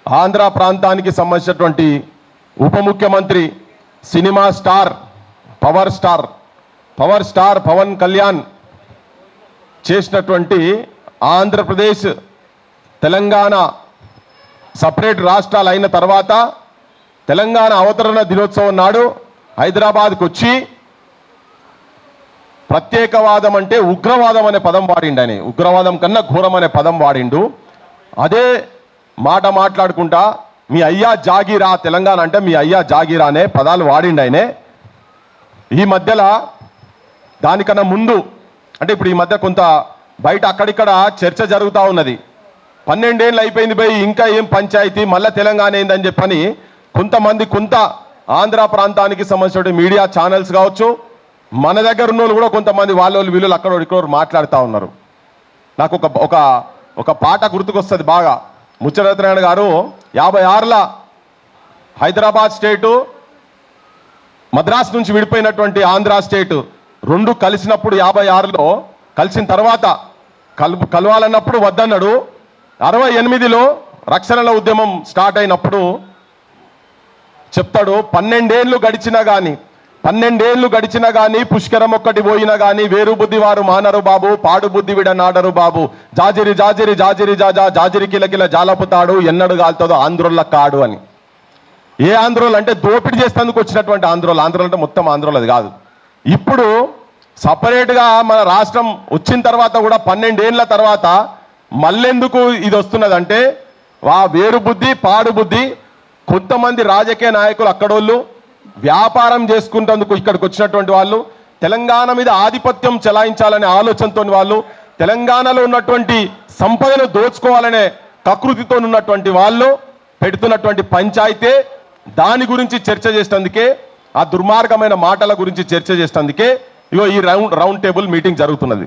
ఆంధ్ర ప్రాంతానికి సంబంధించినటువంటి ఉప ముఖ్యమంత్రి, cinema star, power star Pawan Kalyan చేసినటువంటి ఆంధ్రప్రదేశ్ తెలంగాణ సపరేట్ రాష్ట్రాలు అయిన తర్వాత తెలంగాణ అవతరణ దినోత్సవం నాడు హైదరాబాద్కు వచ్చి ప్రత్యేకవాదం అంటే ఉగ్రవాదం అనే పదం వాడిండు. ఆయన ఉగ్రవాదం కన్నా ఘోరం అనే పదం వాడిండు. అదే మాట మాట్లాడుకుంటా మీ అయ్యా జాగీరా, తెలంగాణ అంటే మీ అయ్యా జాగీరా అనే పదాలు వాడిండు ఆయనే. ఈ మధ్యలో దానికన్నా ముందు అంటే ఇప్పుడు ఈ మధ్య కొంత బయట అక్కడిక్కడ చర్చ జరుగుతూ ఉన్నది. 12 ఏళ్ళు అయిపోయింది పోయి ఇంకా ఏం పంచాయతీ, మళ్ళీ తెలంగాణ ఏందని చెప్పని కొంత ఆంధ్ర ప్రాంతానికి సంబంధించిన మీడియా ఛానల్స్ కావచ్చు, మన దగ్గర ఉన్న వాళ్ళు కూడా కొంతమంది వాళ్ళు వీళ్ళు అక్కడ ఇక్కడ మాట్లాడుతూ ఉన్నారు. నాకు ఒక పాట గుర్తుకొస్తుంది బాగా. ముచ్చరత్నారాయణ గారు 56ల హైదరాబాద్ స్టేటు, మద్రాసు నుంచి విడిపోయినటువంటి ఆంధ్ర స్టేట్ రెండు కలిసినప్పుడు 56లో కలిసిన తర్వాత కలవాలన్నప్పుడు వద్దన్నాడు. 68లో రక్షణల ఉద్యమం స్టార్ట్ అయినప్పుడు చెప్తాడు, 12 ఏళ్ళు గడిచినా కానీ పుష్కరం ఒక్కటి పోయినా కానీ వేరు బుద్ధి వారు మానరు బాబు, పాడు బుద్ధి విడ నాడరు బాబు, జాజిరి జాజిరి జాజిరి జాజా జాజిరి కిలకిల జాలపుతాడు, ఎన్నడు గాల్తుందో ఆంధ్రోళ్ళ కాడు అని. ఏ ఆంధ్రోలు అంటే దోపిడీ చేసేందుకు వచ్చినటువంటి ఆంధ్రోలు అంటే మొత్తం ఆంధ్రోలు అది కాదు. ఇప్పుడు సపరేట్గా మన రాష్ట్రం వచ్చిన తర్వాత కూడా 12 ఏళ్ళ తర్వాత మళ్ళెందుకు ఇది వస్తున్నదంటే వేరు బుద్ధి పాడు బుద్ధి. కొంతమంది రాజకీయ నాయకులు అక్కడోళ్ళు వ్యాపారం చేసుకుంటేందుకు ఇక్కడికి వచ్చినటువంటి వాళ్ళు, తెలంగాణ మీద ఆధిపత్యం చెలాయించాలనే ఆలోచనతో వాళ్ళు, తెలంగాణలో ఉన్నటువంటి సంపదను దోచుకోవాలనే కకృతితో ఉన్నటువంటి వాళ్ళు పెడుతున్నటువంటి పంచాయితే. దాని గురించి చర్చ చేసేందుకే, ఆ దుర్మార్గమైన మాటల గురించి చర్చ చేసేందుకే ఇగో ఈ రౌండ్ టేబుల్ మీటింగ్ జరుగుతున్నది.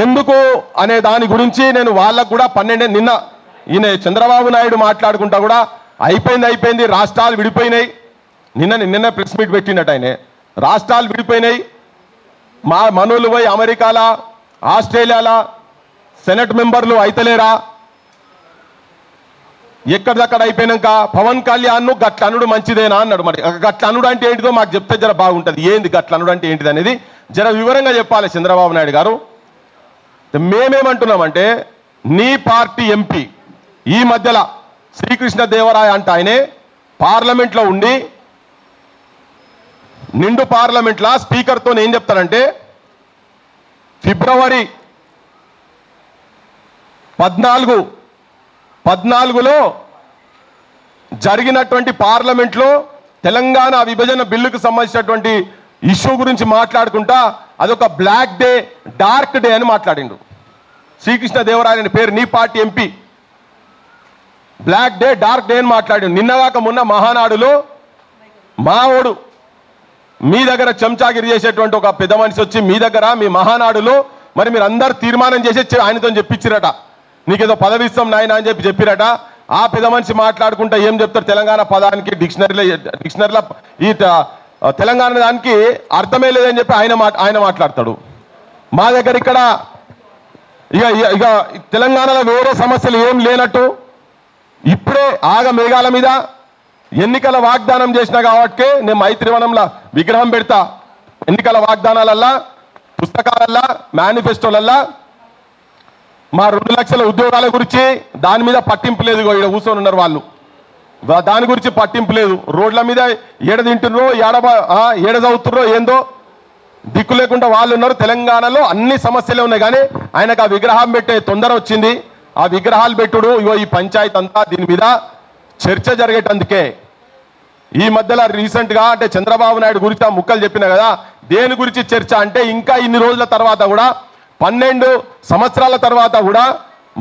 ఎందుకు అనే దాని గురించి నేను వాళ్ళకు కూడా 12 నిన్న ఈయన చంద్రబాబు నాయుడు మాట్లాడుకుంటా కూడా అయిపోయింది, రాష్ట్రాలు విడిపోయినాయి. నిన్న ప్రెస్ మీట్ పెట్టినట్టు ఆయన రాష్ట్రాలు విడిపోయినాయి, మా మనోళ్ళు పోయి అమెరికాలా ఆస్ట్రేలియాలా సెనెట్ మెంబర్లు అయితలేరా, ఎక్కడిదక్కడ అయిపోయినాక పవన్ కళ్యాణ్ గట్లనుడు మంచిదేనా అన్నాడు. మరి గట్లనుడు అంటే ఏంటిదో మాకు చెప్తే జర బాగుంటుంది. ఏంది గట్లనుడు అంటే ఏంటిది అనేది జర వివరంగా చెప్పాలి చంద్రబాబు నాయుడు గారు. మేమేమంటున్నామంటే నీ పార్టీ ఎంపీ ఈ మధ్యలో శ్రీకృష్ణదేవరాయ అంటే ఆయనే పార్లమెంట్లో ఉండి నిండు పార్లమెంట్లో స్పీకర్తో ఏం చెప్తారంటే ఫిబ్రవరి 14లో జరిగినటువంటి పార్లమెంట్లో తెలంగాణ విభజన బిల్లుకు సంబంధించినటువంటి ఇష్యూ గురించి మాట్లాడుకుంటా అదొక బ్లాక్ డే, డార్క్ డే అని మాట్లాడిండు. శ్రీకృష్ణదేవరాయల పేరు నీ party MP black day, dark day అని మాట్లాడిండు. నిన్నగాక మొన్న మహానాడులో మావోడు మీ దగ్గర చెంచాగిరి చేసేటువంటి ఒక పెద్ద మనిషి వచ్చి మీ దగ్గర మీ మహానాడులో మరి మీరు అందరు తీర్మానం చేసి ఆయనతో చెప్పించిరట, నీకేదో పదవి ఇస్తాం నాయన అని చెప్పిరట. ఆ పెద్ద మనిషి మాట్లాడుకుంటా ఏం చెప్తారు, తెలంగాణ పదానికి డిక్షనరీలో ఈ తెలంగాణ దానికి అర్థమే లేదని చెప్పి ఆయన మాట్లాడతాడు. మా దగ్గర ఇక్కడ ఇక తెలంగాణలో వేరే సమస్యలు ఏం లేనట్టు ఇప్పుడే మేఘాల మీద ఎన్నికల వాగ్దానం చేసిన కాబట్టి నేను మైత్రివనంలో విగ్రహం పెడతా. ఎన్నికల వాగ్దానాలల్లా, పుస్తకాలల్లా, మేనిఫెస్టోలల్లా మా 2 లక్షల ఉద్యోగాల గురించి దాని మీద పట్టింపు లేదు. ఇక్కడ కూర్చొని ఉన్నారు వాళ్ళు, దాని గురించి పట్టింపు లేదు. రోడ్ల మీద ఏడ తింటుర్రో ఏడ చదువుతుర్రో ఏందో దిక్కు లేకుండా వాళ్ళు ఉన్నారు. తెలంగాణలో అన్ని సమస్యలే ఉన్నాయి కానీ ఆయనకు ఆ విగ్రహం పెట్టే తొందర వచ్చింది. ఆ విగ్రహాలు పెట్టుడు ఈ పంచాయతీ అంతా దీని మీద చర్చ జరిగేటందుకే. ఈ మధ్యలో రీసెంట్గా అంటే చంద్రబాబు నాయుడు గురించి ఆ ముక్కలు చెప్పిన కదా, దేని గురించి చర్చ అంటే ఇంకా ఇన్ని రోజుల తర్వాత కూడా 12 సంవత్సరాల తర్వాత కూడా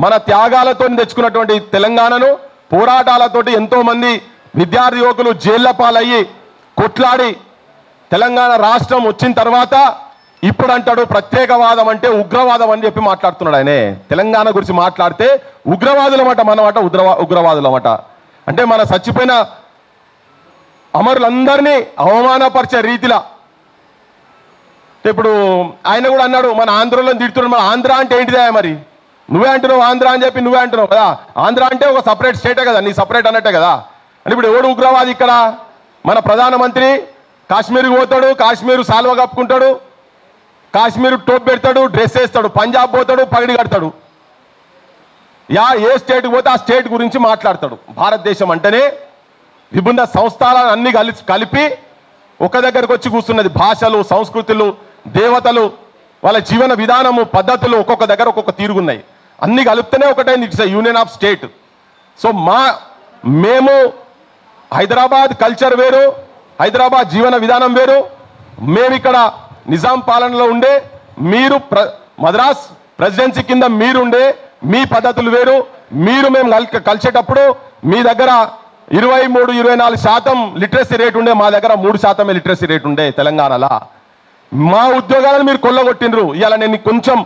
మన త్యాగాలతో తెచ్చుకున్నటువంటి తెలంగాణను పోరాటాలతోటి ఎంతో మంది విద్యార్థి యువకులు జైళ్ల పాలయ్యి కొట్లాడి తెలంగాణ రాష్ట్రం వచ్చిన తర్వాత ఇప్పుడు అంటాడు ప్రత్యేకవాదం అంటే ఉగ్రవాదం అని చెప్పి మాట్లాడుతున్నాడు. ఆయనే తెలంగాణ గురించి మాట్లాడితే ఉగ్రవాదులమాట, మనమాట ఉగ్రవాదులమాట. అంటే మన చచ్చిపోయిన అమరులందరినీ అవమానపరిచే రీతిలో. ఇప్పుడు ఆయన కూడా అన్నాడు మన ఆంధ్రలో తిడుతున్నాడు, మన ఆంధ్ర అంటే ఏంటిదా మరి నువ్వే అంటున్నావు ఆంధ్ర అని చెప్పి నువ్వే అంటున్నావు కదా. ఆంధ్ర అంటే ఒక సపరేట్ స్టేటే కదా, నీ సపరేట్ అన్నట్టే కదా. అని ఇప్పుడు ఎవడు ఉగ్రవాది ఇక్కడ? మన ప్రధానమంత్రి కాశ్మీర్కి పోతాడు, కాశ్మీర్ సాల్వ కప్పుకుంటాడు, కాశ్మీర్ టోప్ పెడతాడు, డ్రెస్ వేస్తాడు, పంజాబ్ పోతాడు, పగిడి కడతాడు. ఏ స్టేట్కి పోతే ఆ స్టేట్ గురించి మాట్లాడతాడు. భారతదేశం అంటేనే విభిన్న సంస్థలను అన్ని కలిపి ఒక దగ్గరకు వచ్చి కూర్చున్నది. భాషలు, సంస్కృతులు, దేవతలు, వాళ్ళ జీవన విధానము, పద్ధతులు ఒక్కొక్క దగ్గర ఒక్కొక్క తీరుగున్నాయి. అన్ని కలిపితేనే ఒకటే it's union of state. So మేము హైదరాబాద్ కల్చర్ వేరు, హైదరాబాద్ జీవన విధానం వేరు. మేము ఇక్కడ నిజాం పాలనలో ఉండే, మీరు మద్రాస్ ప్రెసిడెన్సీ కింద మీరుండే మీ పద్ధతులు వేరు. మేము కలిసేటప్పుడు మీ దగ్గర 23-24% లిటరసీ రేట్ ఉండే, మా దగ్గర 3% లిటరసీ రేట్ ఉండే తెలంగాణలో. మా ఉద్యోగాలను మీరు కొల్లగొట్టినరు. ఇవాళ నేను కొంచెం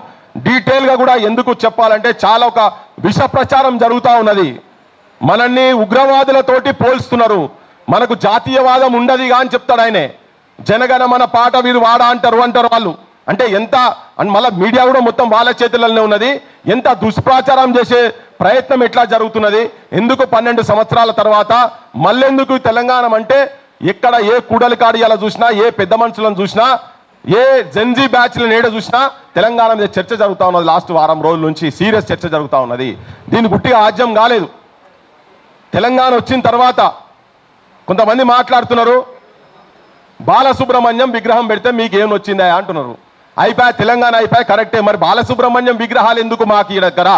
డీటెయిల్గా కూడా ఎందుకు చెప్పాలంటే చాలా ఒక విష ప్రచారం జరుగుతూ ఉన్నది. మనల్ని ఉగ్రవాదులతోటి పోల్స్తున్నారు. మనకు జాతీయవాదం ఉండదుగా అని చెప్తాడు ఆయనే. జనగణమన పాట వీరు వాడా అంటారు వాళ్ళు. అంటే ఎంత మళ్ళీ మీడియా కూడా మొత్తం వాళ్ళ చేతుల్లోనే ఉన్నది. ఎంత దుష్ప్రచారం చేసే ప్రయత్నం ఎట్లా జరుగుతున్నది, ఎందుకు 12 సంవత్సరాల తర్వాత మళ్ళెందుకు తెలంగాణ అంటే ఎక్కడ ఏ కూడలి కాడియాల చూసినా, ఏ పెద్ద మనుషులను చూసినా, ఏ జెన్జీ బ్యాచ్లను ఏడ చూసినా తెలంగాణ మీద చర్చ జరుగుతూ ఉన్నది. లాస్ట్ వారం రోజుల నుంచి సీరియస్ చర్చ జరుగుతూ ఉన్నది. దీని గుట్టిగా ఆజ్యం కాలేదు. తెలంగాణ వచ్చిన తర్వాత కొంతమంది మాట్లాడుతున్నారు, బాలసుబ్రహ్మణ్యం విగ్రహం పెడితే మీకు ఏం వచ్చిందా అంటున్నారు. అయిపోయా, తెలంగాణ అయిపోయా, కరెక్టే. మరి బాలసుబ్రహ్మణ్యం విగ్రహాలు ఎందుకు మాకు ఈ దగ్గర?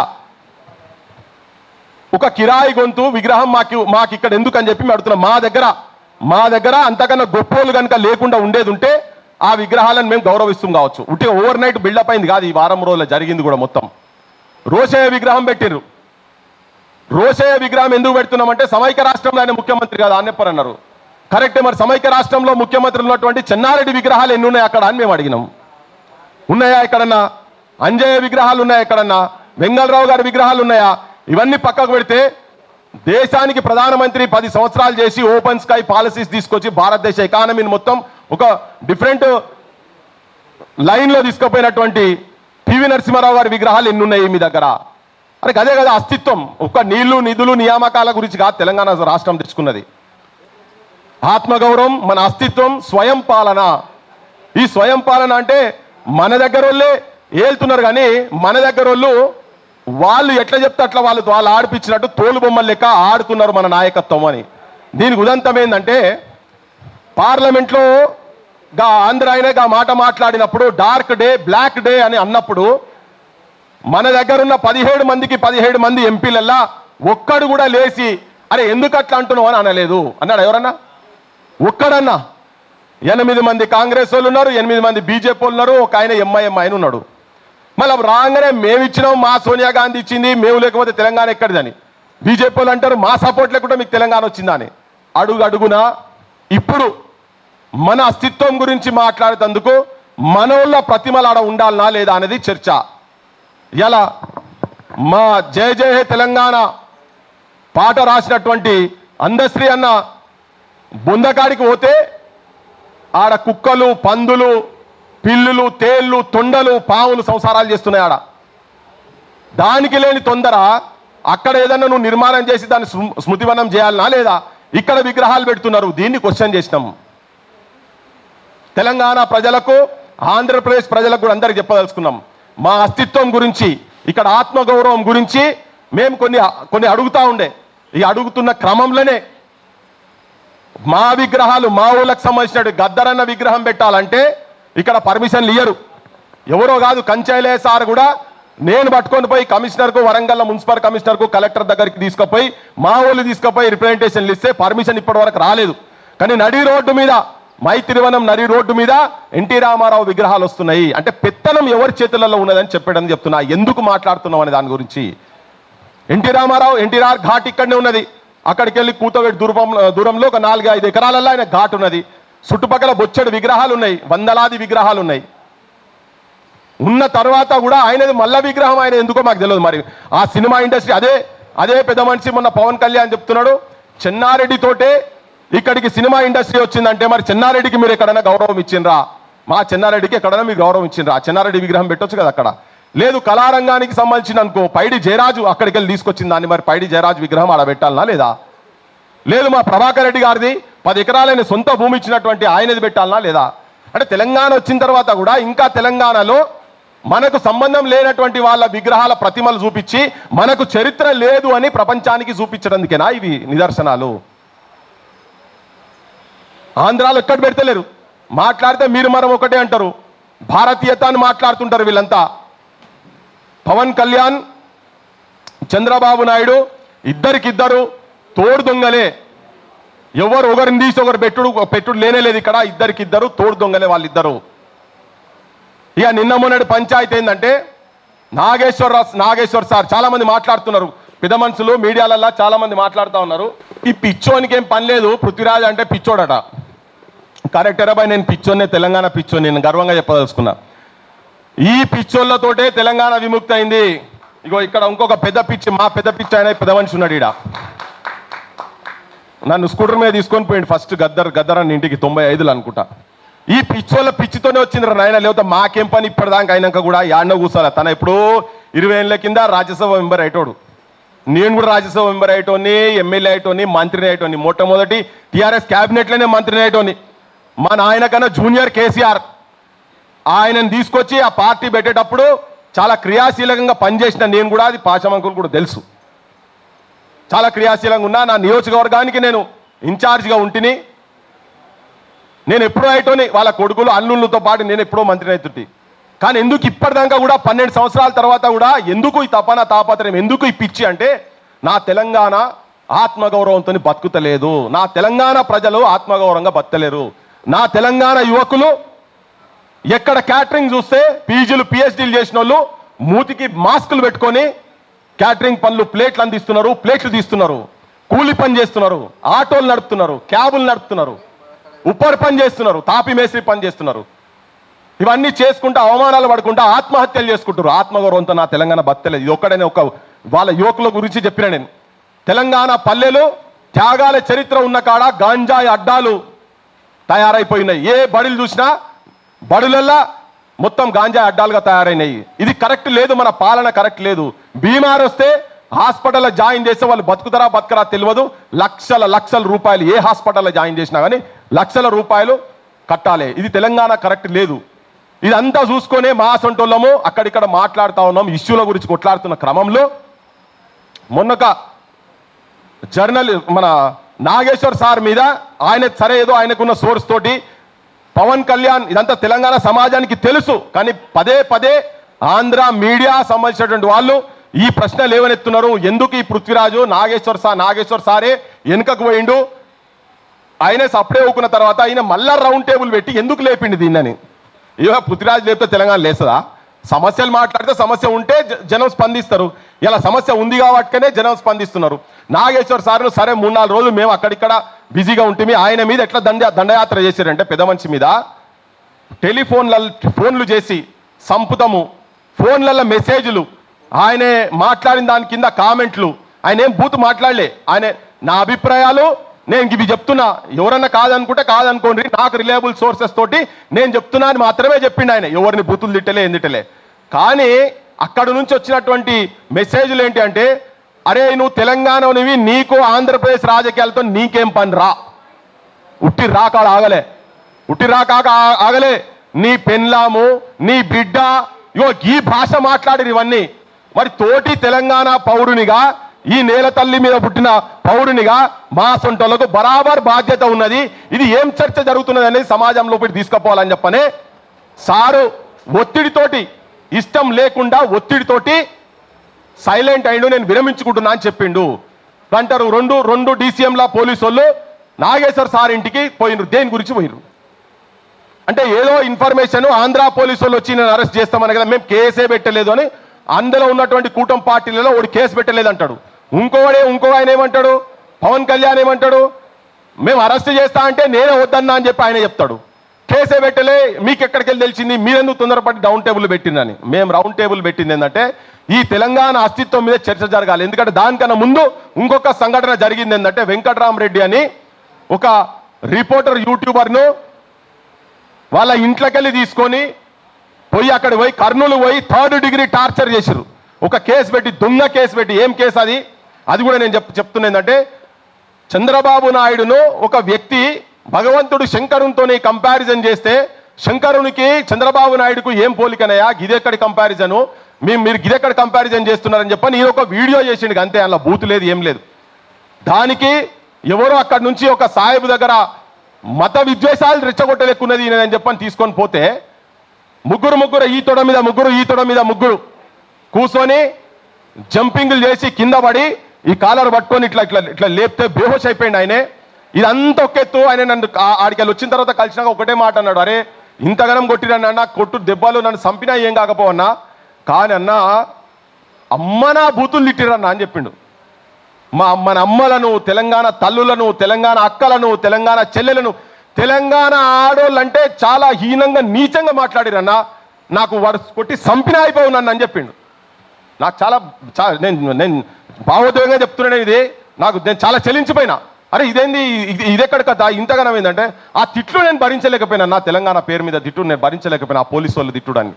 ఒక కిరాయి గొంతు విగ్రహం మాకు ఇక్కడ ఎందుకు అని చెప్పి మేము అడుగుతున్నాం. మా దగ్గర అంతకన్నా గొప్పోళ్ళు కనుక లేకుండా ఉండేది ఉంటే ఆ విగ్రహాలను మేము గౌరవిస్తాం కావచ్చు. ఉట్టిగా ఓవర్ నైట్ బిల్డప్ అయింది కాదు, ఈ వారం రోజుల్లో జరిగింది కూడా. మొత్తం రోషయ్య విగ్రహం పెట్టిర్రు. రోషయ్య విగ్రహం ఎందుకు పెడుతున్నామంటే సమైక్య రాష్ట్రంలో ఆయన ముఖ్యమంత్రి కాదు అన్నప్పరు అన్నారు. కరెక్టే. మరి సమైక్య రాష్ట్రంలో ముఖ్యమంత్రి ఉన్నటువంటి చెన్నారెడ్డి విగ్రహాలు ఎన్ని ఉన్నాయి అక్కడ అని మేము అడిగినాం. ఉన్నాయా ఎక్కడన్నా? అంజయ్య విగ్రహాలు ఉన్నాయా ఎక్కడన్నా? వెంగళరావు గారి విగ్రహాలు ఉన్నాయా? ఇవన్నీ పక్కకు పెడితే దేశానికి ప్రధానమంత్రి 10 సంవత్సరాలు చేసి ఓపెన్ స్కై పాలసీస్ తీసుకొచ్చి భారతదేశ ఎకానమీని మొత్తం ఒక డిఫరెంట్ లైన్లో తీసుకుపోయినటువంటి పివి నరసింహారావు గారి విగ్రహాలు ఎన్ని ఉన్నాయి మీ దగ్గర? అరే అదే కదా అస్తిత్వం. ఒక నీళ్లు, నిధులు, నియామకాల గురించి కాదు తెలంగాణ రాష్ట్రం తెచ్చుకున్నది. ఆత్మగౌరవం, మన అస్తిత్వం, స్వయం పాలన. ఈ స్వయం పాలన అంటే మన దగ్గర వాళ్ళే ఏళ్తున్నారు కానీ మన దగ్గర వాళ్ళు ఎట్లా చెప్తే అట్లా వాళ్ళు ఆడిపించినట్టు తోలు బొమ్మలు లెక్క ఆడుతున్నారు మన నాయకత్వం అని. దీనికి ఉదంతం ఏంటంటే పార్లమెంట్లో ఆంధ్ర అయినా మాట మాట్లాడినప్పుడు డార్క్ డే, బ్లాక్ డే అని అన్నప్పుడు మన దగ్గర ఉన్న 17 మందికి 17 మంది ఎంపీలల్లా ఒక్కడు కూడా లేచి అరే ఎందుకు అట్లా అంటున్నావు అని అనలేదు అన్నాడు ఎవరన్నా? ఒక్కడన్నా? 8 మంది కాంగ్రెస్ వాళ్ళు ఉన్నారు, 8 మంది బీజేపీ వాళ్ళు ఉన్నారు, ఒక ఆయన ఎంఐఎం ఆయన ఉన్నాడు. మళ్ళీ రాగానే మేము ఇచ్చినాం, మా సోనియా గాంధీ ఇచ్చింది, మేము లేకపోతే తెలంగాణ ఎక్కడిదని బీజేపీ వాళ్ళు అంటారు. మా సపోర్ట్ లేకుండా మీకు తెలంగాణ వచ్చిందా అని. అడుగున ఇప్పుడు మన అస్తిత్వం గురించి మాట్లాడేందుకు మనోళ్ళ ప్రతిమలు ఆడ ఉండాలనా లేదా అనేది చర్చ. ఇలా మా జయ జయ హే తెలంగాణ పాట రాసినటువంటి అందశ్రీ అన్న బొందకాడికి పోతే ఆడ కుక్కలు, పందులు, పిల్లులు, తేళ్లు, తొండలు, పాములు సంసారాలు చేస్తున్నాయి ఆడ. దానికి లేని తొందర అక్కడ ఏదన్నా నువ్వు నిర్మాణం చేసి దాన్ని స్మృతివనం చేయాలనా లేదా? ఇక్కడ విగ్రహాలు పెడుతున్నారు. దీన్ని క్వశ్చన్ చేసినాం. తెలంగాణ ప్రజలకు, ఆంధ్రప్రదేశ్ ప్రజలకు కూడా అందరికి చెప్పదలుచుకున్నాం. మా అస్తిత్వం గురించి, ఇక్కడ ఆత్మగౌరవం గురించి మేము కొన్ని అడుగుతా ఉండే. ఈ అడుగుతున్న క్రమంలోనే మా విగ్రహాలు, మా ఊళ్ళకు సంబంధించిన గద్దరన్న విగ్రహం పెట్టాలంటే ఇక్కడ పర్మిషన్లు ఇయ్యరు. ఎవరో కాదు, కంచైలే సార్ కూడా నేను పట్టుకొని పోయి కమిషనర్కు, వరంగల్ మున్సిపల్ కమిషనర్కు, కలెక్టర్ దగ్గరికి తీసుకుపోయి మా ఊళ్ళు తీసుకుపోయి రిప్రజెంటేషన్లు ఇస్తే పర్మిషన్ ఇప్పటి వరకు రాలేదు. కానీ నడి రోడ్డు మీద, మైత్రివనం నడి రోడ్డు మీద ఎన్టీ రామారావు విగ్రహాలు వస్తున్నాయి. అంటే పెత్తనం ఎవరి చేతులలో ఉన్నదని చెప్పడం చెప్తున్నా. ఎందుకు మాట్లాడుతున్నాం అనే దాని గురించి. ఎన్టీ రామారావు, ఎన్టీఆర్ ఘాట్ ఇక్కడనే ఉన్నది. అక్కడికి వెళ్ళి కూతవేటి దూరంలో ఒక 4-5 ఎకరాలలో ఆయన ఘాట్ ఉన్నది. చుట్టుపక్కల బొచ్చడు విగ్రహాలు ఉన్నాయి, వందలాది విగ్రహాలు ఉన్నాయి. ఉన్న తర్వాత కూడా ఆయనది మల్ల విగ్రహం ఆయన ఎందుకో మాకు తెలియదు. మరి ఆ సినిమా ఇండస్ట్రీ అదే పెద్ద మనిషి మొన్న పవన్ కళ్యాణ్ చెప్తున్నాడు, చెన్నారెడ్డితోటే ఇక్కడికి సినిమా ఇండస్ట్రీ వచ్చిందంటే మరి చెన్నారెడ్డికి మీరు ఎక్కడైనా గౌరవం ఇచ్చిండ్రా? మా చెన్నారెడ్డికి ఎక్కడైనా మీరు గౌరవం ఇచ్చిండ్రా? చెన్నారెడ్డి విగ్రహం పెట్టొచ్చు కదా అక్కడ. లేదు కళారంగానికి సంబంధించిన అనుకో పైడి జయరాజు అక్కడికి వెళ్ళి తీసుకొచ్చిన దాన్ని మరి పైడి జయరాజు విగ్రహం ఆడ పెట్టాలనా లేదా? లేదు మా ప్రభాకర్ రెడ్డి గారిది 10 ఎకరాలైన సొంత భూమి ఇచ్చినటువంటి ఆయనది పెట్టాలనా లేదా? అంటే తెలంగాణ వచ్చిన తర్వాత కూడా ఇంకా తెలంగాణలో మనకు సంబంధం లేనటువంటి వాళ్ళ విగ్రహాల ప్రతిమలు చూపించి మనకు చరిత్ర లేదు అని ప్రపంచానికి చూపించడానికేనా ఇవి నిదర్శనాలు? ఆంధ్రాలో ఎక్కడ పెడతలేరు, మాట్లాడితే మీరు మనం ఒకటే అంటారు, భారతీయత అని మాట్లాడుతుంటారు వీళ్ళంతా. పవన్ కళ్యాణ్, చంద్రబాబు నాయుడు ఇద్దరికిద్దరు తోడు దొంగలే. ఎవరు ఒకరిని తీసి ఒకరు పెట్టుడు లేనేలేదు ఇక్కడ. ఇద్దరికిద్దరు తోడు దొంగలే వాళ్ళిద్దరు. ఇక నిన్న మొన్నటి పంచాయతీ ఏంటంటే నాగేశ్వర్ సార్ చాలా మంది మాట్లాడుతున్నారు, పెద్ద మనుషులు మీడియాలల్లో చాలా మంది మాట్లాడుతూ ఉన్నారు. ఈ పిచ్చోనికి ఏం పని లేదు, పృథ్వీరాజ్ అంటే పిచ్చోడట. కరెక్టరా బాయ్, నేను పిచ్చోనే, తెలంగాణ పిచ్చోని, నేను గర్వంగా చెప్పదలుచుకున్నా. ఈ పిచ్చోళ్ళతోటే తెలంగాణ విముక్తి అయింది. ఇగో ఇక్కడ ఇంకొక పెద్ద పిచ్చి, మా పెద్ద పిచ్చి ఆయన పెద్ద మనిషి ఉన్నాడు ఈడ. నన్ను స్కూటర్ మీద తీసుకొని పోయింది ఫస్ట్ గద్దర్ అని ఇంటికి 95లో అనుకుంటా. ఈ పిచ్చోళ్ళ పిచ్చితోనే వచ్చింది నాయన, లేకపోతే మాకేం పని ఇప్పటిదాకా అయినాక కూడా యాడ్నో కూర్చోాలి. తన ఎప్పుడో 20 ఏళ్ళ కింద రాజ్యసభ మెంబర్ అయ్యేటోడు. నేను కూడా రాజ్యసభ మెంబర్ అయ్యేటోని, ఎమ్మెల్యే అయ్యేటోని, మంత్రిని అయ్యేటోని. మొట్టమొదటి టీఆర్ఎస్ క్యాబినెట్లోనే మంత్రిని అయ్యేటోని. మా నాయన కన్నా జూనియర్ కేసీఆర్ ఆయనను తీసుకొచ్చి ఆ పార్టీ పెట్టేటప్పుడు చాలా క్రియాశీలకంగా పనిచేసిన నేను కూడా, అది పాశమంకులు కూడా తెలుసు. చాలా క్రియాశీలంగా ఉన్నా. నా నియోజకవర్గానికి నేను ఇన్ఛార్జిగా ఉంటిని. నేను ఎప్పుడో అయిటోని వాళ్ళ కొడుకులు అల్లుళ్ళతో పాటు నేను ఎప్పుడో మంత్రిని అవుతుంటే. కానీ ఎందుకు ఇప్పటిదాకా కూడా 12 సంవత్సరాల తర్వాత కూడా ఎందుకు ఈ తాపత్రయం, ఎందుకు ఈ పిచ్చి అంటే, నా తెలంగాణ ఆత్మగౌరవంతో బతుకుతలేదు, నా తెలంగాణ ప్రజలు ఆత్మగౌరవంగా బతకలేరు. నా తెలంగాణ యువకులు ఎక్కడ క్యాటరింగ్ చూస్తే పీజీలు పిహెచ్డీలు చేసిన వాళ్ళు మూతికి మాస్కులు పెట్టుకొని క్యాటరింగ్ పనులు ప్లేట్లు అందిస్తున్నారు, ప్లేట్లు తీస్తున్నారు, కూలి పని చేస్తున్నారు, ఆటోలు నడుపుతున్నారు, క్యాబులు నడుపుతున్నారు, ఉప్పర్ పని చేస్తున్నారు, తాపి మేస్త్రి పని చేస్తున్నారు. ఇవన్నీ చేసుకుంటూ అవమానాలు పడుకుంటూ ఆత్మహత్యలు చేసుకుంటారు. ఆత్మగౌరవంతో నా తెలంగాణ బతకలేదు. ఇది ఒక్కడనే ఒక వాళ్ళ యువకుల గురించి చెప్పిన నేను. తెలంగాణ పల్లెలు త్యాగాల చరిత్ర ఉన్న కాడ గాంజాయి అడ్డాలు తయారైపోయినాయి. ఏ బడులు చూసినా బడులల్లా మొత్తం గాంజా అడ్డాలుగా తయారైనాయి. ఇది కరెక్ట్ లేదు, మన పాలన కరెక్ట్ లేదు. బీమార్ వస్తే హాస్పిటల్లో జాయిన్ చేస్తే వాళ్ళు బతుకుతారా బతకరా తెలియదు. లక్షల రూపాయలు ఏ హాస్పిటల్లో జాయిన్ చేసినా కానీ లక్షల రూపాయలు కట్టాలి. ఇది తెలంగాణ కరెక్ట్ లేదు. ఇదంతా చూసుకొనే మా సొంటోళ్ళము అక్కడిక్కడ మాట్లాడుతూ ఉన్నాం. ఇష్యూల గురించి కొట్లాడుతున్న క్రమంలో మొన్నొక జర్నల్ మన నాగేశ్వర్ సార్ మీద ఆయన సరే ఏదో ఆయనకున్న సోర్స్ తోటి పవన్ కళ్యాణ్, ఇదంతా తెలంగాణ సమాజానికి తెలుసు, కానీ పదే ఆంధ్ర మీడియా సంబంధించినటువంటి వాళ్ళు ఈ ప్రశ్నలు ఏమనెత్తున్నారు. ఎందుకు ఈ పృథ్వీరాజు నాగేశ్వర్ సారే వెనుకకు పోయిండు, ఆయనే సప్లై ఊకున్న తర్వాత ఆయన మళ్ళా రౌండ్ టేబుల్ పెట్టి ఎందుకు లేపిండి దీన్నని. ఇక పృథ్వీరాజు లేపితే తెలంగాణ లేస్తుందా? సమస్యలు మాట్లాడితే సమస్య ఉంటే జనం స్పందిస్తారు. ఇలా సమస్య ఉంది కాబట్టినే జనం స్పందిస్తున్నారు. నాగేశ్వర్ సార్ను సరే 3-4 రోజులు మేము అక్కడిక్కడ బిజీగా ఉంటుంది. ఆయన మీద ఎట్లా దండయాత్ర చేశారంటే పెద్ద మనిషి మీద ఫోన్లు చేసి సంపుతము, ఫోన్లలో మెసేజ్లు, ఆయనే మాట్లాడిన దాని కింద కామెంట్లు. ఆయన ఏం బూతు మాట్లాడలే. ఆయన నా అభిప్రాయాలు నేను ఇవి చెప్తున్నా, ఎవరన్నా కాదనుకుంటే కాదనుకోండి, నాకు రిలయబుల్ సోర్సెస్ తోటి నేను చెప్తున్నా అని మాత్రమే చెప్పిండు ఆయన. ఎవరిని బూతులు తిట్టలే, ఏం తిట్టలే. కానీ అక్కడ నుంచి వచ్చినటువంటి మెసేజ్లు ఏంటి అంటే, అరే నువ్వు తెలంగాణనివి, నీకు ఆంధ్రప్రదేశ్ రాజకీయాలతో నీకేం పని రా, ఉట్టి రాకాడ ఆగలే, ఉట్టి రాకాక ఆగలే, నీ పెన్లాము నీ బిడ్డ ఇగో ఈ భాష మాట్లాడిరు ఇవన్నీ. మరి తోటి తెలంగాణ పౌరునిగా, ఈ నేల తల్లి మీద పుట్టిన పౌరునిగా మా సొంటలకు బరాబర్ బాధ్యత ఉన్నది. ఇది ఏం చర్చ జరుగుతున్నది అనేది సమాజంలో పెట్టి తీసుకుపోవాలని చెప్పనే సారు ఒత్తిడితోటి, ఇష్టం లేకుండా ఒత్తిడితోటి సైలెంట్ అయిండు, నేను విరమించుకుంటున్నా అని చెప్పిండు. అంటారు రెండు డీసీఎంల పోలీసు వాళ్ళు నాగేశ్వర్ సార్ ఇంటికి పోయినరు. దేని గురించి పోయినరు అంటే ఏదో ఇన్ఫర్మేషన్ ఆంధ్ర పోలీసు వాళ్ళు వచ్చి నేను అరెస్ట్ చేస్తామని కదా, మేము కేసే పెట్టలేదు అని. అందులో ఉన్నటువంటి కూటమి పార్టీలలో ఒకటి కేసు పెట్టలేదు అంటాడు. ఇంకో ఆయన ఏమంటాడు, పవన్ కళ్యాణ్ ఏమంటాడు, మేము అరెస్ట్ చేస్తా అంటే నేనే వద్దన్నా అని చెప్పి ఆయన చెప్తాడు. కేసే పెట్టలే, మీకు ఎక్కడికి వెళ్ళి తెలిసింది, మీరెందుకు తొందరపడి రౌండ్ టేబుల్ పెట్టిందని. మేము రౌండ్ టేబుల్ పెట్టింది ఏంటంటే ఈ తెలంగాణ అస్తిత్వం మీద చర్చ జరగాలి. ఎందుకంటే దానికన్నా ముందు ఇంకొక సంఘటన జరిగింది ఏంటంటే, వెంకట్రామరెడ్డి అని ఒక రిపోర్టర్ యూట్యూబర్ను వాళ్ళ ఇంట్లోకెళ్ళి తీసుకొని పోయి అక్కడ పోయి కర్నూలు పోయి 3rd డిగ్రీ టార్చర్ చేశారు. ఒక కేసు పెట్టి, దొంగ కేసు పెట్టి. ఏం కేసు అది? అది కూడా నేను చెప్తున్నా ఏంటంటే, చంద్రబాబు నాయుడును ఒక వ్యక్తి భగవంతుడు శంకరునితోని కంపారిజన్ చేస్తే, శంకరునికి చంద్రబాబు నాయుడుకు ఏం పోలికనయా, గిదెక్కడి కంపారిజను, మీరు గిదెక్కడ కంపారిజన్ చేస్తున్నారని చెప్పి నేను ఒక వీడియో చేసిండు అంతే. అలా బూతు లేదు, ఏం లేదు. దానికి ఎవరో అక్కడి నుంచి ఒక సాహెబ్ దగ్గర మత విద్వేషాలు రెచ్చగొట్టలేకున్నది అని చెప్పని తీసుకొని పోతే, ముగ్గురు ఈ తొడ మీద ముగ్గురు కూర్చొని జంపింగ్లు చేసి కింద పడి ఈ కాలర్ పట్టుకొని ఇట్లా లేపితే బేహోష్ అయిపోయింది ఆయనే. ఇదంతా ఒకెత్తు. ఆయన నన్ను ఆడికెళ్ళి వచ్చిన తర్వాత కలిసినాక ఒకటే మాట అన్నాడు, అరే ఇంతగానం కొట్టిరన్నా, కొట్టు దెబ్బలు నన్ను చంపినా ఏం కాకపోవన్నా, కానీ అన్నా అమ్మనా బూతులు తిట్టిరన్నా అని చెప్పిండు. మన అమ్మలను, తెలంగాణ తల్లులను, తెలంగాణ అక్కలను, తెలంగాణ చెల్లెలను, తెలంగాణ ఆడోళ్ళంటే చాలా హీనంగా నీచంగా మాట్లాడిరన్నా, నాకు వాడు కొట్టి చంపినా అయిపోవు నన్ను అని చెప్పిండు. నాకు చాలా నేను భావోద్వేగంగా చెప్తున్నాను. నేను చాలా చెల్లించిపోయినా. అరే ఇదేంది, ఇదెక్కడ కదా ఇంతగానం ఏంటంటే, ఆ తిట్లు నేను భరించలేకపోయినా, నా తెలంగాణ పేరు మీద తిట్టు నేను భరించలేకపోయినా, ఆ పోలీసు వాళ్ళు తిట్టుడాన్ని.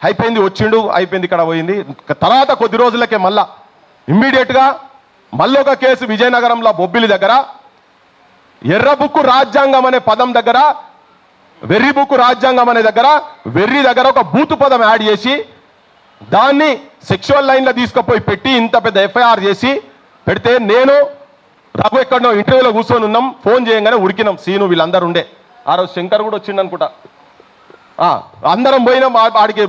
అయిపోయింది, వచ్చిండు, అయిపోయింది, ఇక్కడ పోయింది. తర్వాత కొద్ది రోజులకే మళ్ళా ఇమ్మీడియట్గా మళ్ళీ ఒక కేసు విజయనగరంలో బొబ్బిలి దగ్గర ఎర్ర బుక్కు రాజ్యాంగం అనే పదం దగ్గర, వెర్రి బుక్కు రాజ్యాంగం అనే దగ్గర, వెర్రి దగ్గర ఒక బూతు పదం యాడ్ చేసి దాన్ని సెక్షువల్ లైన్లో తీసుకుపోయి పెట్టి ఇంత పెద్ద ఎఫ్ఐఆర్ చేసి పెడితే, నేను రఘు ఎక్కడో ఇంటర్వ్యూలో కూర్చొని ఉన్నాం, ఫోన్ చేయగానే ఉరికినాం. సీను వీళ్ళందరూ ఉండే. ఆ రోజు శంకర్ కూడా వచ్చిండు అనుకుంటా. అందరం పోయినాం ఆడికి,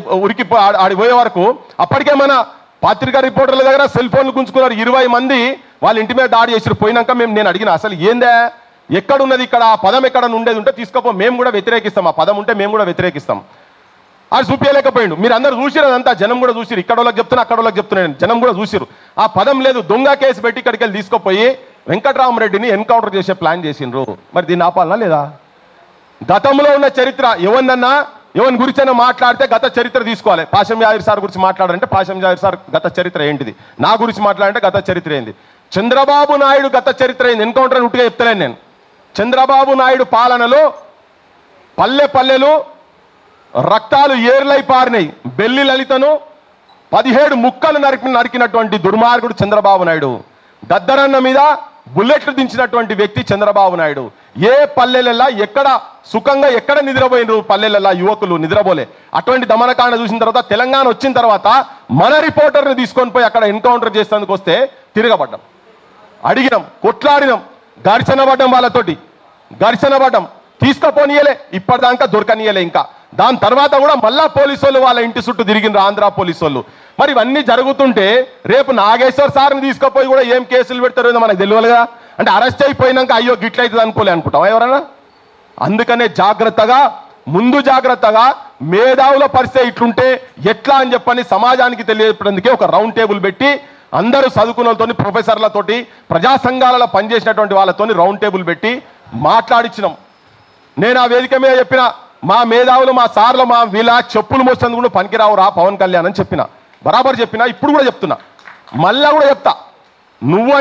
ఆడికి పోయే వరకు అప్పటికే మన పత్రికా రిపోర్టర్ల దగ్గర సెల్ ఫోన్లు గుంజుకున్నారు 20 మంది. వాళ్ళ ఇంటి మీద దాడి చేసి పోయినాక నేను అడిగిన, అసలు ఏందే, ఎక్కడున్నది ఇక్కడ, ఆ పదం ఎక్కడ ఉండేది ఉంటే తీసుకోపో, మేము కూడా వ్యతిరేకిస్తాం, ఆ పదం ఉంటే మేము కూడా వ్యతిరేకిస్తాం. అది చూపించలేకపోయిండు. మీరు అందరూ చూసిరు, అదంతా జనం కూడా చూసిరు. ఇక్కడ వాళ్ళకి చెప్తున్నా, అక్కడ వాళ్ళకి చెప్తున్నాను, జనం కూడా చూసిరు. ఆ పదం లేదు, దొంగ కేసు పెట్టి ఇక్కడికి వెళ్ళి తీసుకుపోయి వెంకట్రామరెడ్డిని ఎన్కౌంటర్ చేసే ప్లాన్ చేసిండ్రు. మరి దీన్ని ఆపాలనా లేదా? గతంలో ఉన్న చరిత్ర ఎవరి గురించి మాట్లాడితే గత చరిత్ర తీసుకోవాలి. పాషం యాదవ్ సార్ గురించి మాట్లాడాలంటే పాషం యాదవ్ సార్ గత చరిత్ర ఏంటిది, నా గురించి మాట్లాడాలంటే గత చరిత్ర ఏంది, చంద్రబాబు నాయుడు గత చరిత్ర ఏంది. ఎన్కౌంటర్ ఉట్టిగా చెప్తలేను నేను. చంద్రబాబు నాయుడు పాలనలో పల్లెలు రక్తాలు ఏర్లై పారినాయి. బెల్లి లలితను 17 ముక్కలు నరికినటువంటి దుర్మార్గుడు చంద్రబాబు నాయుడు. దద్దరన్న మీద బుల్లెట్లు దించినటువంటి వ్యక్తి చంద్రబాబు నాయుడు. ఏ పల్లెలల్లా ఎక్కడ సుఖంగా ఎక్కడ నిద్రపోయినరు, పల్లెలల్లా యువకులు నిద్రపోలే. అటువంటి దమనకాండ చూసిన తర్వాత తెలంగాణ వచ్చిన తర్వాత మన రిపోర్టర్ని తీసుకొని పోయి అక్కడ ఎన్కౌంటర్ చేసేందుకు వస్తే తిరగబడ్డాం, అడిగినాం, కొట్లాడినాం, ఘర్షణ పడ్డం, వాళ్ళతోటి ఘర్షణ పడ్డం, తీసుకపోనీయలే, ఇప్పటిదాకా దొరకనీయలే. ఇంకా దాని తర్వాత కూడా మళ్ళా పోలీసు వాళ్ళు వాళ్ళ ఇంటి చుట్టూ తిరిగినారు, ఆంధ్ర పోలీసు వాళ్ళు. మరి ఇవన్నీ జరుగుతుంటే రేపు నాగేశ్వర్ సార్ని తీసుకుపోయి కూడా ఏం కేసులు పెడతారో మనకు తెలియదుగా. అంటే అరెస్ట్ అయిపోయినాక అయ్యో గిట్లయితుంది అనుకోలే అనుకుంటాం ఎవరన్నా. అందుకనే ముందు జాగ్రత్తగా మేధావుల పరిస్థితి ఇట్లుంటే ఎట్లా అని చెప్పని సమాజానికి తెలియపడానికి ఒక రౌండ్ టేబుల్ పెట్టి అందరూ చదువుకున్న వాళ్ళతోని, ప్రొఫెసర్లతోటి, ప్రజా సంఘాలలో పనిచేసినటువంటి వాళ్ళతోని రౌండ్ టేబుల్ పెట్టి మాట్లాడించినాం. నేను ఆ వేదిక మీద చెప్పిన, మా మేధావులు, మా సార్లు, మా వీళ్ళ చెప్పులు మోసేందుకు కూడా పనికిరావు రా పవన్ కళ్యాణ్ అని చెప్పిన, బరాబర్ చెప్పిన. ఇప్పుడు కూడా చెప్తున్నా, మళ్ళా కూడా చెప్తా. నువ్వు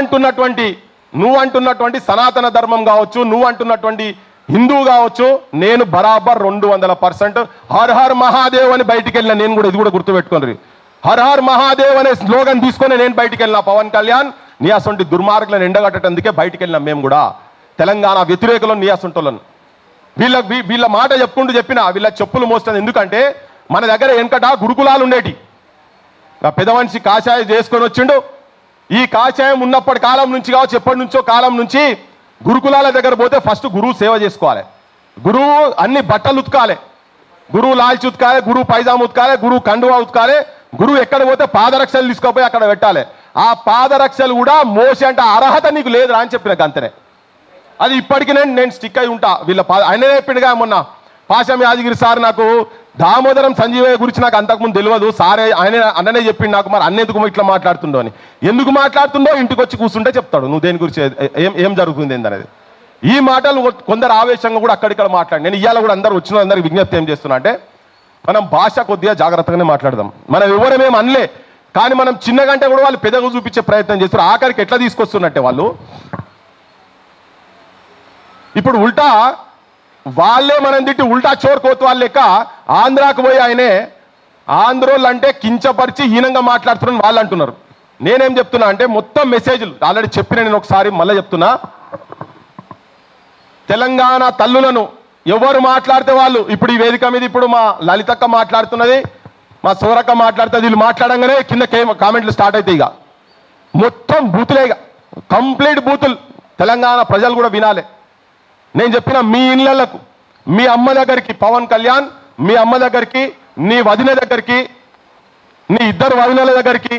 అంటున్నటువంటి సనాతన ధర్మం కావచ్చు, నువ్వు అంటున్నటువంటి హిందువు కావచ్చు, నేను బరాబర్ 200% హర్ హర్ మహాదేవ్ అని బయటికి వెళ్ళిన. నేను కూడా ఇది కూడా గుర్తుపెట్టుకోండి, హర్ హర్ మహాదేవ్ అనే స్లోగన్ తీసుకొని నేను బయటికి వెళ్ళిన. పవన్ కళ్యాణ్ నీ అసొంటి దుర్మార్గులను ఎండగట్టేందుకే బయటికి వెళ్ళినాం మేము కూడా. తెలంగాణ వ్యతిరేకులను, నీ అసొంటోళ్ళను, వీళ్ళ మాట చెప్పుకుంటూ చెప్పిన, వీళ్ళ చెప్పులు మోస్తుంది. ఎందుకంటే మన దగ్గర వెనకట గురుకులాలు ఉండేటి. పెద్ద మనిషి కాషాయం చేసుకొని వచ్చిండు. ఈ కాషాయం ఉన్నప్పటి కాలం నుంచి కావచ్చు, ఎప్పటి నుంచో కాలం నుంచి గురుకులాల దగ్గర పోతే ఫస్ట్ గురువు సేవ చేసుకోవాలి. గురువు అన్ని బట్టలు ఉతకాలి, గురువు లాల్చి ఉతకాలి, గురువు పైజామా ఉతకాలి, గురువు కండువా ఉతకాలి. గురువు ఎక్కడ పోతే పాదరక్షలు తీసుకుపోయి అక్కడ పెట్టాలి. ఆ పాదరక్షలు కూడా మోసి అంటే అర్హత నీకు లేదురా అని చెప్పిన అంతనే. అది ఇప్పటికీ నేను స్టిక్ అయి ఉంటా. ఆయనే చెప్పిండుగా మొన్న పాషం యాదగిరి సార్, నాకు దామోదరం సంజీవయ్య గురించి నాకు అంతకుముందు తెలియదు, సారే అన్ననే చెప్పిండు నాకు. మరి అన్నెందుకు ఇట్లా మాట్లాడుతుండో అని. ఎందుకు మాట్లాడుతుండో ఇంటికి వచ్చి కూర్చుంటే చెప్తాడు, నువ్వు దేని గురించి ఏం జరుగుతుంది ఏందనేది. ఈ మాటలు కొందరు ఆవేశంగా కూడా అక్కడిక్కడ మాట్లాడి, నేను ఇవాళ కూడా వచ్చిన అందరికి విజ్ఞప్తి ఏం చేస్తున్నా అంటే, మనం భాష కొద్దిగా జాగ్రత్తగానే మాట్లాడదాం. మనం ఎవరమేం అనలే, కానీ మనం చిన్నగంటే కూడా వాళ్ళు పెద్దగా చూపించే ప్రయత్నం చేస్తారు. ఆఖరికి ఎట్లా తీసుకొస్తున్నట్టే వాళ్ళు ఇప్పుడు ఉల్టా వాళ్ళే మనం తిట్టి ఉల్టా చోర్ కోత్వాల్ లెక్క ఆంధ్రాకు పోయి ఆయనే ఆంధ్రోళ్ళు అంటే కించపరిచి హీనంగా మాట్లాడుతున్నారని వాళ్ళు అంటున్నారు. నేనేం చెప్తున్నా అంటే మొత్తం మెసేజ్లు ఆల్రెడీ చెప్పిన, నేను ఒకసారి మళ్ళీ చెప్తున్నా. తెలంగాణ తల్లులను ఎవరు మాట్లాడితే వాళ్ళు, ఇప్పుడు ఈ వేదిక మీద ఇప్పుడు మా లలితక్క మాట్లాడుతున్నది, మా సోరక్క మాట్లాడుతుంది, వీళ్ళు మాట్లాడంగానే కింద కామెంట్లు స్టార్ట్ అవుతాయి. ఇక మొత్తం బూతులే, ఇక కంప్లీట్ బూతులు. తెలంగాణ ప్రజలు కూడా వినాలి. నేను చెప్పిన మీ ఇళ్ళకు, మీ అమ్మ దగ్గరికి పవన్ కళ్యాణ్, మీ అమ్మ దగ్గరికి, నీ వదిన దగ్గరికి, నీ ఇద్దరు వదినల దగ్గరికి,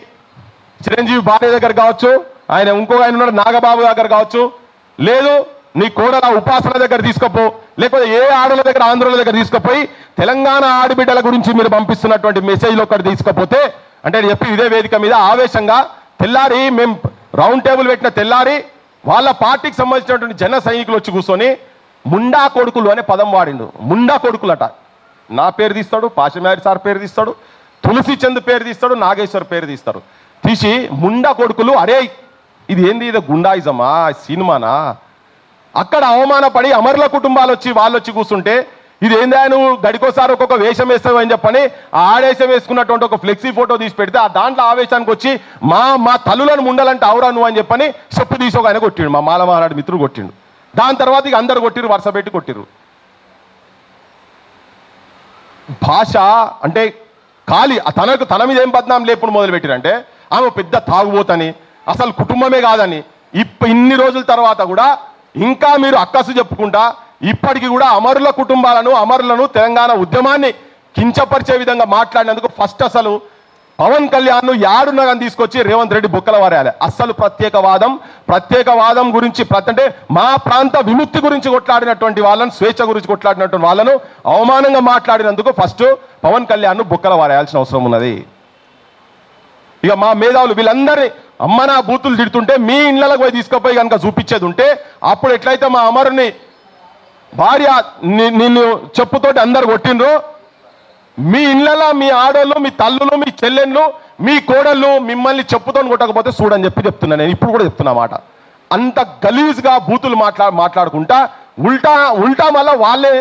చిరంజీవి భార్య దగ్గర కావచ్చు, ఆయన ఇంకో ఆయన ఉన్నాడు నాగబాబు దగ్గర కావచ్చు, లేదు నీ కోడల ఉపాసన దగ్గర తీసుకుపో, లేకపోతే ఏ ఆడల దగ్గర ఆంధ్రుల దగ్గర తీసుకుపోయి తెలంగాణ ఆడబిడ్డల గురించి మీరు పంపిస్తున్నటువంటి మెసేజ్లు ఒకటి తీసుకపోతే అంటే చెప్పి ఇదే వేదిక మీద ఆవేశంగా తెల్లారి మేము రౌండ్ టేబుల్ పెట్టిన తెల్లారి వాళ్ళ పార్టీకి సంబంధించినటువంటి జన సైనికులు వచ్చి కూర్చొని ముండా కొడుకులు అనే పదం వాడిండు. ముండా కొడుకులట. నా పేరు తీస్తాడు, పాషమారి సార్ పేరు తీస్తాడు, తులసి చంద్ పేరు తీస్తాడు, నాగేశ్వర్ పేరు తీస్తారు. తీసి ముండా కొడుకులు, అరే ఇది ఏంది, ఇది గుండాయిజమా, సినిమానా? అక్కడ అవమానపడి అమరుల కుటుంబాలు వచ్చి వాళ్ళు వచ్చి కూర్చుంటే ఇది ఏందా నువ్వు గడికోసారి ఒక్కొక్క వేషం వేస్తావు అని చెప్పని ఆడేషం వేసుకున్నటువంటి ఒక ఫ్లెక్సీ ఫోటో తీసి పెడితే ఆ దాంట్లో ఆవేశానికి వచ్చి మా తల్లులను ముండాలంటే అవురా నువ్వు అని చెప్పని చెప్పు తీసి ఒక ఆయన కొట్టిండు, మా మాల మహానాడు మిత్రుడు కొట్టిండు. దాని తర్వాత ఇక అందరు కొట్టిరు, వరుస పెట్టి కొట్టిరు. భాష అంటే ఖాళీ తన మీద ఏం బద్నాం లేపుడు మొదలు పెట్టిరంటే ఆమె పెద్ద తాగుబోతని, అసలు కుటుంబమే కాదని. ఇన్ని రోజుల తర్వాత కూడా ఇంకా మీరు అక్కసు చెప్పుకుంటా ఇప్పటికీ కూడా అమరుల కుటుంబాలను, అమరులను, తెలంగాణ ఉద్యమాన్ని కించపరిచే విధంగా మాట్లాడినందుకు ఫస్ట్ అసలు పవన్ కళ్యాణ్ యాడున్నగా తీసుకొచ్చి రేవంత్ రెడ్డి బుక్కల వారేయాలి. అస్సలు ప్రత్యేకవాదం గురించి అంటే మా ప్రాంత విముక్తి గురించి కొట్లాడినటువంటి వాళ్ళను, స్వేచ్ఛ గురించి కొట్లాడినటువంటి వాళ్ళను అవమానంగా మాట్లాడినందుకు ఫస్ట్ పవన్ కళ్యాణ్ బుక్కల వారేయాల్సిన అవసరం ఉన్నది. ఇక మా మేధావులు వీళ్ళందరినీ అమ్మనా బూతులు తిడుతుంటే మీ ఇళ్లకు పోయి తీసుకుపోయి కనుక చూపించేది ఉంటే అప్పుడు ఎట్లయితే మా అమరుని భార్య నిన్ను చెప్పుతోటి అందరు కొట్టిండ్రు, మీ ఇళ్లలో మీ ఆడోళ్ళు, మీ తల్లులు, మీ చెల్లెళ్ళు, మీ కోడళ్ళు మిమ్మల్ని చెప్పుతో కొట్టకపోతే చూడని చెప్తున్నా. నేను ఇప్పుడు కూడా చెప్తున్నా మాట. అంత గలీజ్గా బూతులు మాట్లాడుకుంటా ఉల్టా మళ్ళా వాళ్ళే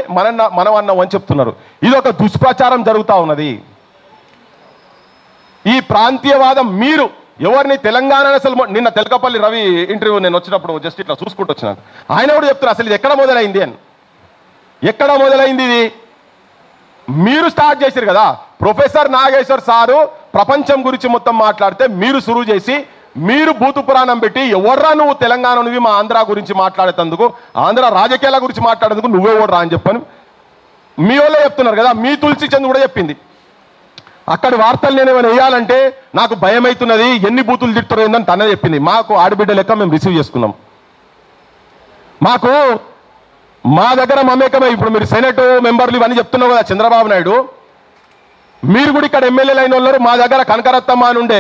మనం అన్నాం అని చెప్తున్నారు. ఇది ఒక దుష్ప్రచారం జరుగుతూ ఉన్నది. ఈ ప్రాంతీయవాదం మీరు ఎవరిని తెలంగాణ అసలు నిన్న తెలకపల్లి రవి ఇంటర్వ్యూ నేను వచ్చినప్పుడు జస్ట్ ఇట్లా చూసుకుంటూ వచ్చినాను. ఆయన కూడా చెప్తున్నారు అసలు ఇది ఎక్కడ మొదలైంది అని. ఎక్కడ మొదలైంది ఇది? మీరు స్టార్ట్ చేశారు కదా. ప్రొఫెసర్ నాగేశ్వర్ సారు ప్రపంచం గురించి మొత్తం మాట్లాడితే మీరు సురువు చేసి మీరు భూతు పురాణం పెట్టి ఎవర్రా నువ్వు తెలంగాణ నువ్వు మా ఆంధ్ర గురించి మాట్లాడేందుకు, ఆంధ్ర రాజకీయాల గురించి మాట్లాడేందుకు నువ్వే ఓడరా అని చెప్పని మీ వాళ్ళే చెప్తున్నారు కదా. మీ తులసి చంద్ కూడా చెప్పింది. అక్కడి వార్తలు నేను ఏమైనా వేయాలంటే నాకు భయం అవుతున్నది, ఎన్ని బూతులు తిడుతారో ఏందని తనే చెప్పింది. మాకు ఆడబిడ్డ లెక్క మేము రిసీవ్ చేసుకున్నాం. మా దగ్గర మమేకమే. ఇప్పుడు మీరు సెనెట్ మెంబర్లు ఇవన్నీ చెప్తున్నావు కదా చంద్రబాబు నాయుడు, మీరు కూడా ఇక్కడ ఎమ్మెల్యేలు అయిన వాళ్ళు. మా దగ్గర కనకరత్తమ్మ అని ఉండే,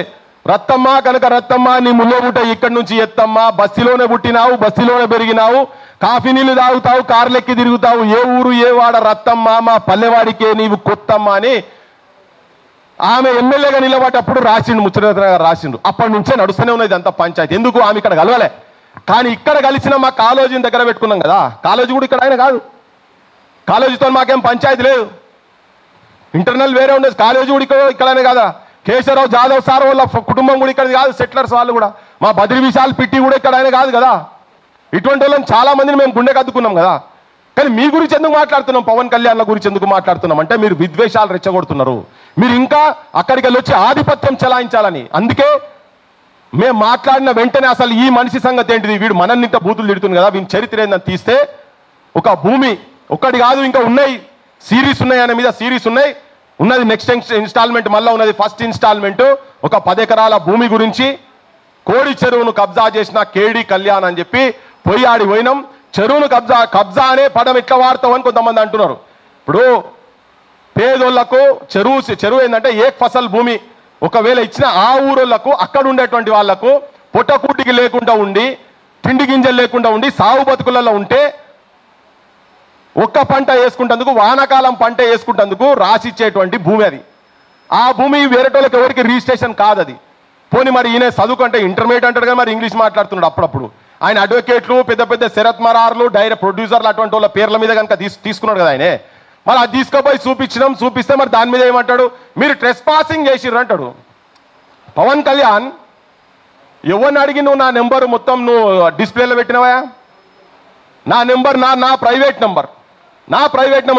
రత్తమ్మ కనక రత్తమ్మ నీ ముల్లో పుట్ట ఇక్కడి నుంచి ఎత్తమ్మ, బస్సులోనే పుట్టినావు, బస్సులోనే పెరిగినావు, కాఫీ నీళ్ళు తాగుతావు, కార్లెక్కి తిరుగుతావు, ఏ ఊరు ఏ వాడ రత్తమ్మ, మా పల్లెవాడికే నీవు కొత్తమ్మ అని ఆమె ఎమ్మెల్యేగా నిలబడ్డప్పుడు రాసిండు, ముచ్చట రాసిండు. అప్పటి నుంచే నడుస్తూనే ఉన్నది అంత పంచాయతీ. ఎందుకు ఆమె ఇక్కడ కలవలే, కానీ ఇక్కడ కలిసిన మా కాలేజీని దగ్గర పెట్టుకున్నాం కదా. కాలేజీ కూడా ఇక్కడ ఆయన కాదు, కాలేజీతో మాకేం పంచాయతీ లేదు. ఇంటర్నల్ వేరే ఉండేది, కాలేజీ కూడా ఇక్కడనే కదా. కేశవరావు జాదవ్ సార్ వాళ్ళ కుటుంబం కూడా ఇక్కడ కాదు, సెటిలర్స్ వాళ్ళు కూడా. మా బద్రి విశాల్ పిట్టి కూడా ఇక్కడ ఆయన కాదు కదా. ఇటువంటి వాళ్ళని చాలా మందిని మేము గుండె కద్దుకున్నాం కదా. కానీ మీ గురించి ఎందుకు మాట్లాడుతున్నాం, పవన్ కళ్యాణ్ల గురించి ఎందుకు మాట్లాడుతున్నాం అంటే మీరు విద్వేషాలు రెచ్చగొడుతున్నారు. మీరు ఇంకా అక్కడికి వెళ్ళి వచ్చి ఆధిపత్యం చెలాయించాలని. అందుకే మేము మాట్లాడిన వెంటనే అసలు ఈ మనిషి సంగతి ఏంటిది, వీడు మనల్ని ఇంత బూతులు తిడుతుంది కదా, వీని చరిత్ర ఏందని తీస్తే ఒక భూమి ఒక్కటి కాదు ఇంకా ఉన్నాయి, సిరీస్ ఉన్నాయి, ఆయన మీద సిరీస్ ఉన్నది. నెక్స్ట్ ఇన్స్టాల్మెంట్ మళ్ళీ ఉన్నది. ఫస్ట్ ఇన్స్టాల్మెంట్ ఒక 10 ఎకరాల భూమి గురించి, కోడి చెరువును కబ్జా చేసిన కేడి కళ్యాణ్ అని చెప్పి పోయినాం. చెరువును కబ్జా అనే పదం ఎట్లా వాడతామని కొంతమంది అంటున్నారు. ఇప్పుడు పేదోళ్లకు చెరువు ఏంటంటే ఏక్ ఫసల్ భూమి. ఒకవేళ ఇచ్చిన ఆ ఊరోళ్లకు అక్కడ ఉండేటువంటి వాళ్లకు పొట్టకూటికి లేకుండా ఉండి, తిండి గింజలు లేకుండా ఉండి, సాగు బతుకులలో ఉంటే ఒక్క పంట వేసుకుంటందుకు, వానాకాలం పంట వేసుకుంటందుకు రాసిచ్చేటువంటి భూమి అది. ఆ భూమి వేరేటోళ్ళకి ఎవరికి రిజిస్ట్రేషన్ కాదు అది. పోనీ మరి ఈయన చదువుకుంటే ఇంటర్మీడియట్ అంటాడు కదా, మరి ఇంగ్లీష్ మాట్లాడుతున్నాడు అప్పుడప్పుడు. ఆయన అడ్వకేట్లు పెద్ద పెద్ద శరత్ మరార్లు డైరెక్ట్ ప్రొడ్యూసర్లు అటువంటి వాళ్ళ పేర్ల మీద కనుక తీసుకున్నాడు కదా ఆయనే. మరి అది తీసుకుపోయి చూపిస్తే మరి దాని మీద ఏమంటాడు, మీరు ట్రెస్ పాసింగ్ చేసిర్రు అంటాడు. పవన్ కళ్యాణ్ ఎవరిని అడిగి నువ్వు నా నెంబర్ మొత్తం నువ్వు డిస్ప్లేలో పెట్టినవా? నా నెంబర్ నా ప్రైవేట్ నెంబర్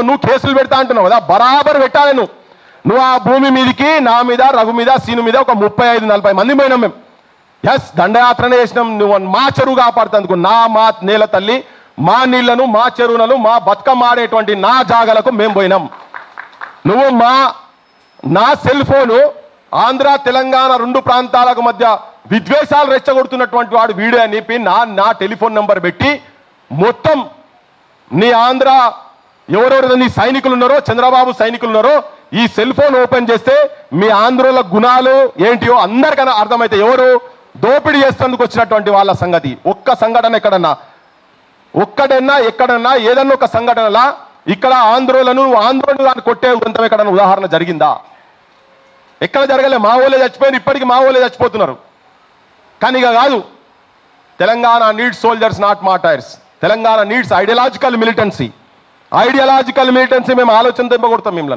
నువ్వు కేసులు పెడతా అంటున్నావు కదా, బరాబర్ పెట్టాలి. నువ్వు ఆ భూమి మీదకి నా మీద రఘు మీద సీను మీద ఒక 35-40 మంది పోయినాం మేము. ఎస్, దండయాత్రనే చేసినాం. నువ్వు మా చెరువు కాపాడుతందుకు, మా నేల తల్లి, మా నీళ్లను, మా చెరువులను, మా బతుకమ్మ ఆడేటువంటి నా జాగలకు మేము పోయినాం. నువ్వు నా సెల్ ఫోను ఆంధ్ర తెలంగాణ 2 ప్రాంతాలకు మధ్య విద్వేషాలు రెచ్చగొడుతున్నటువంటి వాడు వీడియో అని చెప్పి నా టెలిఫోన్ నెంబర్ పెట్టి మొత్తం నీ ఆంధ్ర ఎవరెవరు నీ సైనికులు ఉన్నారో, చంద్రబాబు సైనికులు ఉన్నారో, ఈ సెల్ ఫోన్ ఓపెన్ చేస్తే మీ ఆంధ్రుల గుణాలు ఏంటియో అందరికన్నా అర్థమైతే ఎవరు దోపిడీ చేసేందుకు వచ్చినటువంటి వాళ్ళ సంగతి. ఒక్క సంఘటన ఎక్కడన్నా ఏదన్నా ఒక సంఘటనలా ఇక్కడ ఆంధ్రులను కొట్టే ఉదంతం ఎక్కడన్నా ఉదాహరణ జరిగిందా? ఎక్కడ జరగలే. మా ఊళ్ళే చచ్చిపోయిన, ఇప్పటికీ మా ఊళ్ళే చచ్చిపోతున్నారు. కానీ ఇక కాదు, Telangana needs soldiers not martyrs. Telangana needs ideological militancy. మేము ఆలోచన తెంపగొడతాం మిమ్మల్ని.